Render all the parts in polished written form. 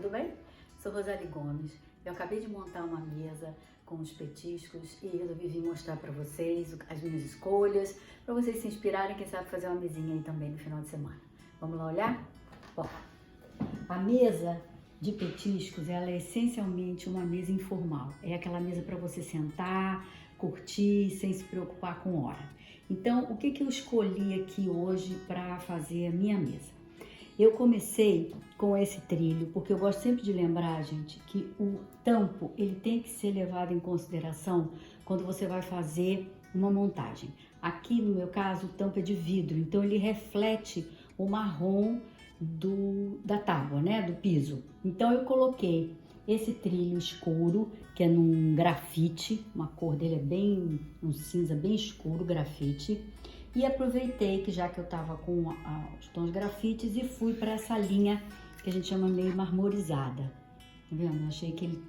tudo bem? Sou Rosali Gomes. Eu acabei de montar uma mesa com os petiscos e resolvi vir mostrar para vocês as minhas escolhas, para vocês se inspirarem, quem sabe fazer uma mesinha aí também no final de semana. Vamos lá olhar? Bom, a mesa de petiscos, ela é essencialmente uma mesa informal. É aquela mesa para você sentar, curtir, sem se preocupar com hora. Então, o que eu escolhi aqui hoje para fazer a minha mesa? Eu comecei com esse trilho, porque eu gosto sempre de lembrar, gente, que o tampo, ele tem que ser levado em consideração quando você vai fazer uma montagem. Aqui, no meu caso, o tampo é de vidro, então ele reflete o marrom da tábua, né, do piso. Então eu coloquei esse trilho escuro, que é num grafite, uma cor dele é bem, um cinza bem escuro, grafite. E aproveitei que já que eu tava com os tons grafites e fui para essa linha que a gente chama meio marmorizada. Tá vendo? Eu achei que ele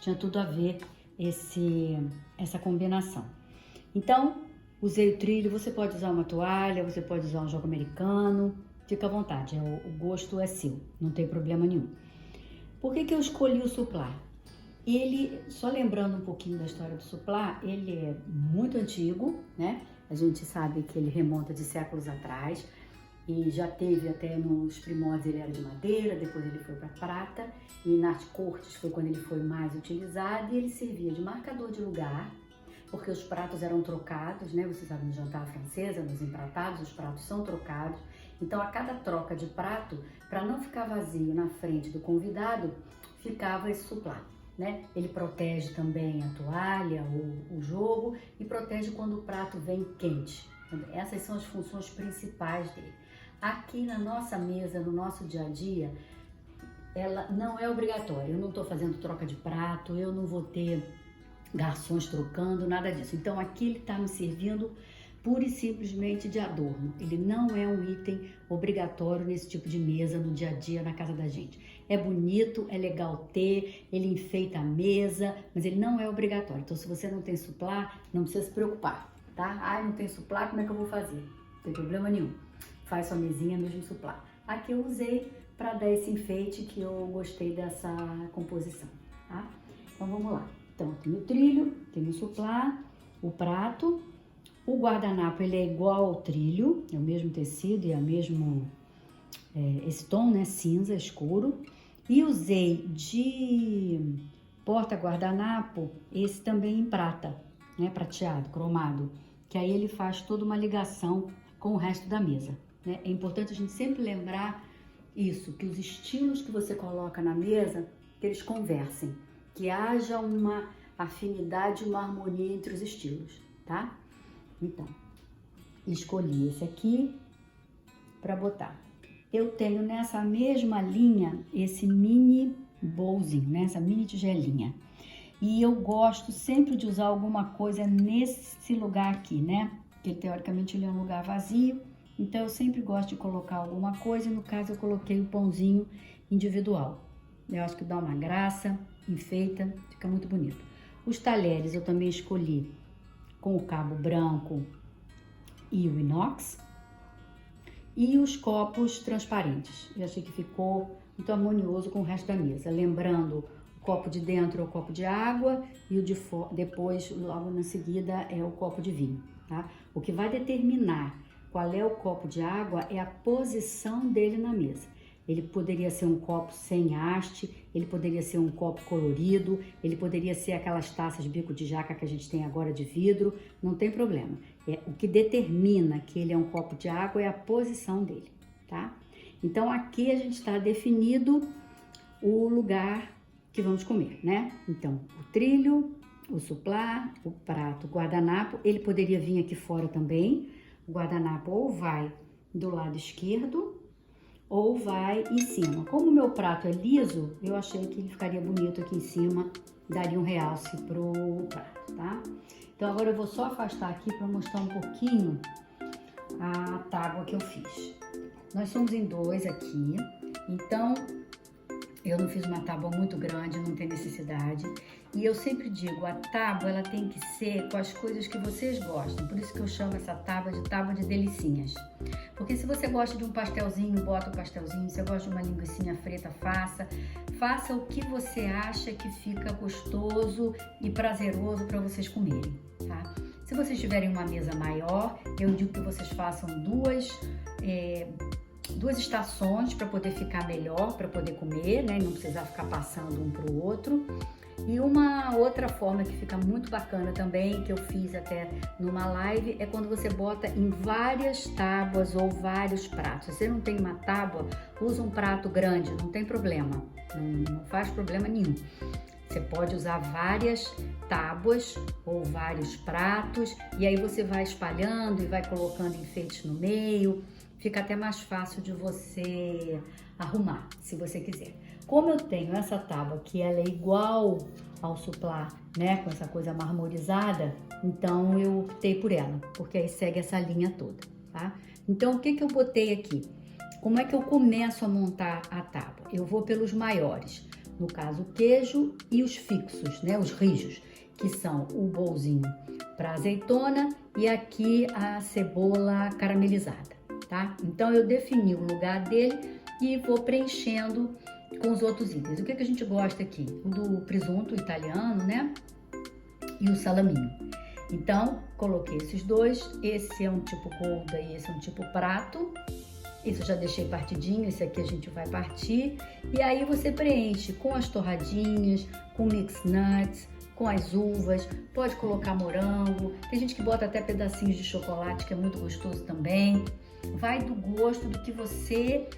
tinha tudo a ver essa combinação. Então, usei o trilho, você pode usar uma toalha, você pode usar um jogo americano, fica à vontade, o gosto é seu, não tem problema nenhum. Por que eu escolhi o suplá? Ele, só lembrando um pouquinho da história do suplá, ele é muito antigo, né? A gente sabe que ele remonta de séculos atrás e já teve até nos primórdios, ele era de madeira, depois ele foi para prata e nas cortes foi quando ele foi mais utilizado e ele servia de marcador de lugar, porque os pratos eram trocados, né? Você sabe, no jantar francesa, nos empratados, os pratos são trocados. Então, a cada troca de prato, para não ficar vazio na frente do convidado, ficava esse suplá. Né? Ele protege também a toalha, o jogo e protege quando o prato vem quente. Essas são as funções principais dele. Aqui na nossa mesa, no nosso dia a dia, ela não é obrigatória. Eu não estou fazendo troca de prato, eu não vou ter garçons trocando, nada disso. Então aqui ele está me servindo pura e simplesmente de adorno. Ele não é um item obrigatório nesse tipo de mesa no dia a dia na casa da gente. É bonito, é legal ter, ele enfeita a mesa, mas ele não é obrigatório. Então, se você não tem suplá, não precisa se preocupar, tá? Ah, não tem suplá, como é que eu vou fazer? Não tem problema nenhum. Faz sua mesinha mesmo suplá. Aqui eu usei para dar esse enfeite que eu gostei dessa composição, tá? Então, vamos lá. Então, tem o trilho, tem o suplá, o prato. O guardanapo, ele é igual ao trilho, é o mesmo tecido e é o mesmo, esse tom, né, cinza escuro. E usei de porta-guardanapo esse também em prata, né, prateado, cromado, que aí ele faz toda uma ligação com o resto da mesa, né? É importante a gente sempre lembrar isso, que os estilos que você coloca na mesa, que eles conversem, que haja uma afinidade, uma harmonia entre os estilos, tá? Então, escolhi esse aqui para botar. Eu tenho nessa mesma linha esse mini bowlzinho, né? Essa mini tigelinha. E eu gosto sempre de usar alguma coisa nesse lugar aqui, né? Porque teoricamente ele é um lugar vazio, então eu sempre gosto de colocar alguma coisa. No caso eu coloquei o pãozinho individual. Eu acho que dá uma graça, enfeita, fica muito bonito. Os talheres eu também escolhi com o cabo branco e o inox, e os copos transparentes. Eu achei que ficou muito harmonioso com o resto da mesa. Lembrando, o copo de dentro é o copo de água e o de depois, logo na seguida, é o copo de vinho, tá? O que vai determinar qual é o copo de água é a posição dele na mesa. Ele poderia ser um copo sem haste, ele poderia ser um copo colorido, ele poderia ser aquelas taças de bico de jaca que a gente tem agora de vidro, não tem problema. O que determina que ele é um copo de água é a posição dele, tá? Então aqui a gente está definido o lugar que vamos comer, né? Então, o trilho, o suplá, o prato, o guardanapo, ele poderia vir aqui fora também. O guardanapo ou vai do lado esquerdo, ou vai em cima. Como o meu prato é liso, eu achei que ele ficaria bonito aqui em cima, daria um realce pro prato, tá? Então agora eu vou só afastar aqui para mostrar um pouquinho a tábua que eu fiz. Nós somos em dois aqui, então Eu não fiz uma tábua muito grande, não tem necessidade. E eu sempre digo, a tábua ela tem que ser com as coisas que vocês gostam. Por isso que eu chamo essa tábua de delicinhas. Porque se você gosta de um pastelzinho, bota o pastelzinho. Se você gosta de uma linguicinha frita, faça o que você acha que fica gostoso e prazeroso para vocês comerem, tá? Se vocês tiverem uma mesa maior, eu digo que vocês façam duas estações para poder ficar melhor, para poder comer, né? Não precisar ficar passando um para o outro. E uma outra forma que fica muito bacana também, que eu fiz até numa live, é quando você bota em várias tábuas ou vários pratos. Se você não tem uma tábua, usa um prato grande, não tem problema, não faz problema nenhum. Você pode usar várias tábuas ou vários pratos e aí você vai espalhando e vai colocando enfeites no meio. Fica até mais fácil de você arrumar, se você quiser. Como eu tenho essa tábua que ela é igual ao suplá, né, com essa coisa marmorizada, então eu optei por ela, porque aí segue essa linha toda, tá? Então, o que eu botei aqui? Como é que eu começo a montar a tábua? Eu vou pelos maiores, no caso o queijo e os fixos, né, os rijos, que são o bolzinho para azeitona e aqui a cebola caramelizada, tá? Então eu defini o lugar dele e vou preenchendo com os outros itens. O que a gente gosta aqui? O do presunto italiano, né? E o salaminho. Então, coloquei esses dois. Esse é um tipo Gouda e esse é um tipo prato. Esse eu já deixei partidinho, esse aqui a gente vai partir. E aí você preenche com as torradinhas, com mix nuts, com as uvas, pode colocar morango. Tem gente que bota até pedacinhos de chocolate, que é muito gostoso também. Vai do gosto do que você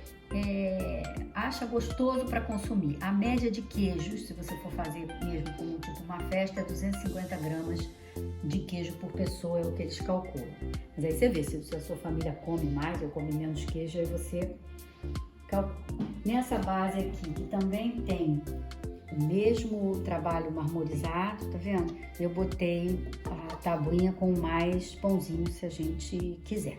acha gostoso para consumir. A média de queijos, se você for fazer mesmo como tipo uma festa, é 250 gramas de queijo por pessoa, é o que eles calculam. Mas aí você vê, se a sua família come mais ou come menos queijo, aí você calcula. Nessa base aqui, que também tem o mesmo trabalho marmorizado, tá vendo? Eu botei a tabuinha com mais pãozinho, se a gente quiser.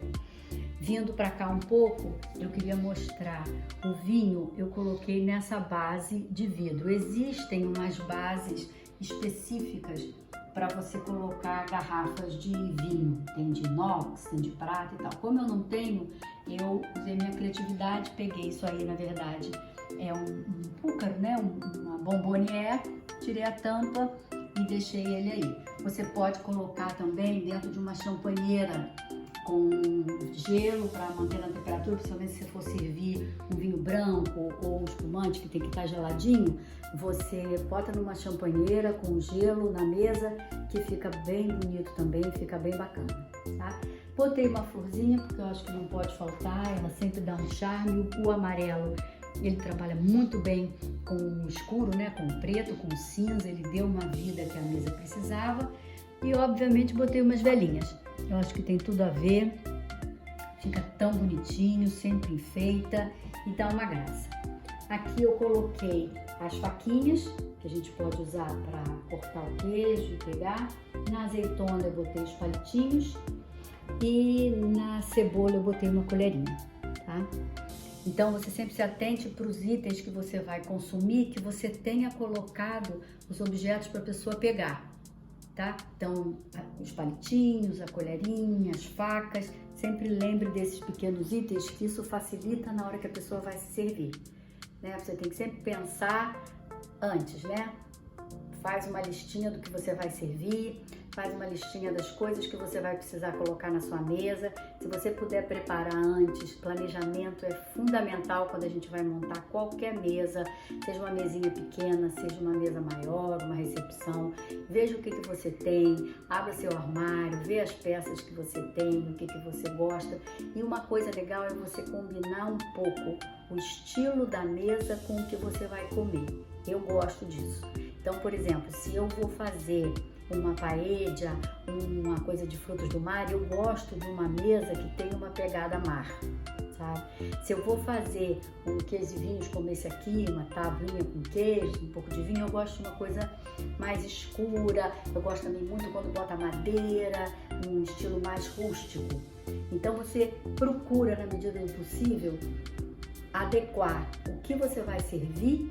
Vindo para cá um pouco, eu queria mostrar o vinho, eu coloquei nessa base de vidro. Existem umas bases específicas para você colocar garrafas de vinho. Tem de inox, tem de prata e tal. Como eu não tenho, eu usei minha criatividade, peguei isso aí, na verdade, é um púcaro, né? Uma bombonière, tirei a tampa e deixei ele aí. Você pode colocar também dentro de uma champanheira com gelo para manter na temperatura, principalmente se você for servir um vinho branco ou um espumante que tem que estar geladinho, você bota numa champanheira com gelo na mesa, que fica bem bonito também, fica bem bacana, tá? Botei uma florzinha, porque eu acho que não pode faltar, ela sempre dá um charme. O amarelo, ele trabalha muito bem com o escuro, né? Com o preto, com o cinza, ele deu uma vida que a mesa precisava. E obviamente botei umas velinhas. Eu acho que tem tudo a ver, fica tão bonitinho, sempre enfeita e dá uma graça. Aqui eu coloquei as faquinhas, que a gente pode usar para cortar o queijo e pegar. Na azeitona eu botei os palitinhos e na cebola eu botei uma colherinha, tá? Então você sempre se atente para os itens que você vai consumir, que você tenha colocado os objetos para a pessoa pegar. Tá? Então, os palitinhos, a colherinha, as facas, sempre lembre desses pequenos itens, que isso facilita na hora que a pessoa vai se servir, né? Você tem que sempre pensar antes, né? Faz uma listinha do que você vai servir, faz uma listinha das coisas que você vai precisar colocar na sua mesa. Se você puder preparar antes, planejamento é fundamental quando a gente vai montar qualquer mesa, seja uma mesinha pequena, seja uma mesa maior, uma recepção. Veja o que você tem, abra seu armário, vê as peças que você tem, o que você gosta. E uma coisa legal é você combinar um pouco o estilo da mesa com o que você vai comer. Eu gosto disso. Então, por exemplo, se eu vou fazer uma paella, uma coisa de frutos do mar, eu gosto de uma mesa que tem uma pegada mar, sabe? Se eu vou fazer um queijo e vinhos como esse aqui, uma tabuinha com queijo, um pouco de vinho, eu gosto de uma coisa mais escura. Eu gosto também muito quando bota madeira, um estilo mais rústico. Então você procura, na medida do possível, adequar o que você vai servir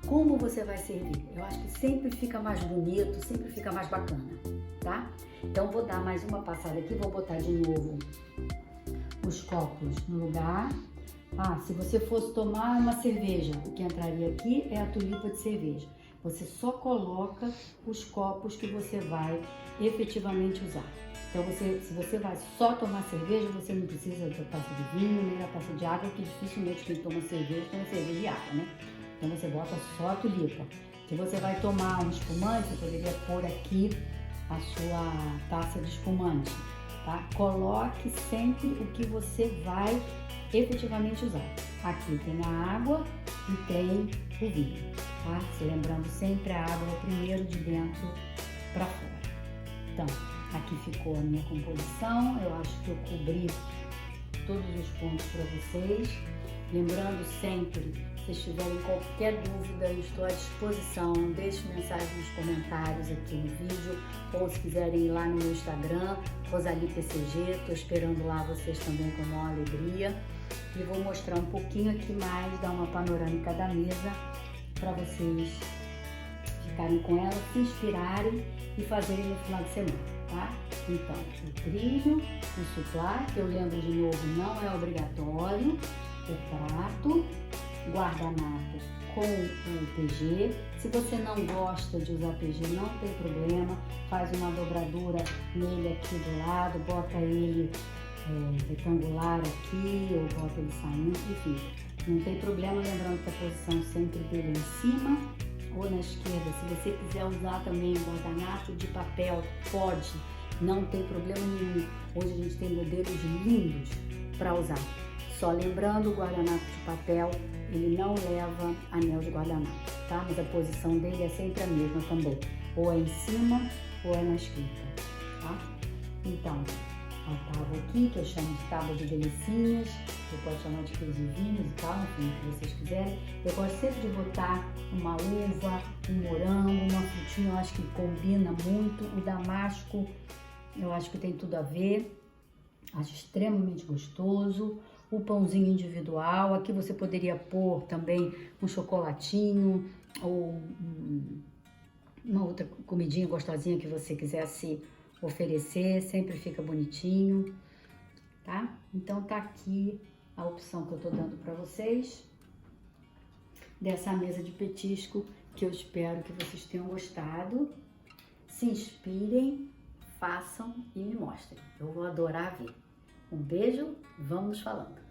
como você vai servir. Eu acho que sempre fica mais bonito, sempre fica mais bacana, tá? Então vou dar mais uma passada aqui, vou botar de novo os copos no lugar. Se você fosse tomar uma cerveja, o que entraria aqui é a tulipa de cerveja. Você só coloca os copos que você vai efetivamente usar. Então, se você vai só tomar cerveja, você não precisa da taça de vinho nem da taça de água, que dificilmente quem toma cerveja de água, né? Então, você bota só a tulipa. Se você vai tomar um espumante, você poderia pôr aqui a sua taça de espumante, tá? Coloque sempre o que você vai efetivamente usar. Aqui tem a água e tem o vinho, tá? Se lembrando sempre, a água é primeiro de dentro para fora. Então, aqui ficou a minha composição. Eu acho que eu cobri todos os pontos para vocês. Lembrando sempre, se vocês tiverem qualquer dúvida, eu estou à disposição. Deixe mensagem nos comentários aqui no vídeo, ou se quiserem ir lá no meu Instagram, Rosalie PCG, estou esperando lá vocês também com maior alegria. E vou mostrar um pouquinho aqui mais, dar uma panorâmica da mesa para vocês ficarem com ela, se inspirarem e fazerem no final de semana, tá? Então, o trilho, o suplá, que eu lembro de novo, não é obrigatório, o prato, guardanapo com o PG. Se você não gosta de usar PG, não tem problema, faz uma dobradura nele aqui do lado, bota ele retangular aqui, ou bota ele saindo, enfim, não tem problema. Lembrando que a posição sempre dele é em cima ou na esquerda. Se você quiser usar também guardanapo de papel, pode, não tem problema nenhum. Hoje a gente tem modelos lindos para usar. Só lembrando, o guardanapo de papel, ele não leva anel de guardanapo, tá? Mas a posição dele é sempre a mesma também, ou é em cima ou é na esquerda, tá? Então, a tábua aqui, que eu chamo de tábua de delicinhas, você pode chamar de queijinhos e tal, enfim, o que vocês quiserem. Eu gosto sempre de botar uma uva, um morango, uma frutinha, eu acho que combina muito. O damasco, eu acho que tem tudo a ver, acho extremamente gostoso. O pãozinho individual, aqui você poderia pôr também um chocolatinho ou uma outra comidinha gostosinha que você quisesse oferecer, sempre fica bonitinho, tá? Então tá aqui a opção que eu tô dando para vocês dessa mesa de petisco, que eu espero que vocês tenham gostado. Se inspirem, façam e me mostrem. Eu vou adorar ver. Um beijo, vamos falando.